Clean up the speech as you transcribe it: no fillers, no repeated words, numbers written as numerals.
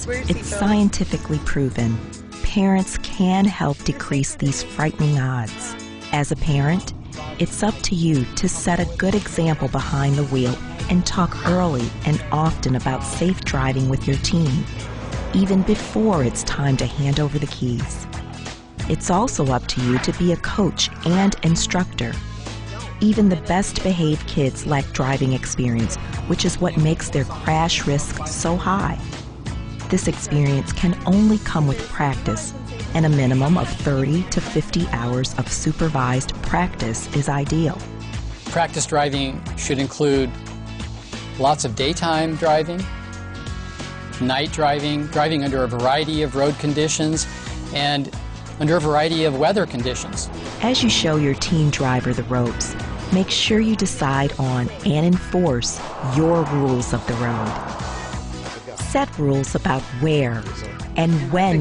It's scientifically proven. Parents can help decrease these frightening odds. As a parent, it's up to you to set a good example behind the wheel and talk early and often about safe driving with your teen, even before it's time to hand over the keys. It's also up to you to be a coach and instructor. Even the best behaved kids lack driving experience, which is what makes their crash risk so high. This experience can only come with practice, and a minimum of 30 to 50 hours of supervised practice is ideal. Practice driving should include lots of daytime driving, night driving, driving under a variety of road conditions, and under a variety of weather conditions. As you show your teen driver the ropes, make sure you decide on and enforce your rules of the road. Set rules about where and when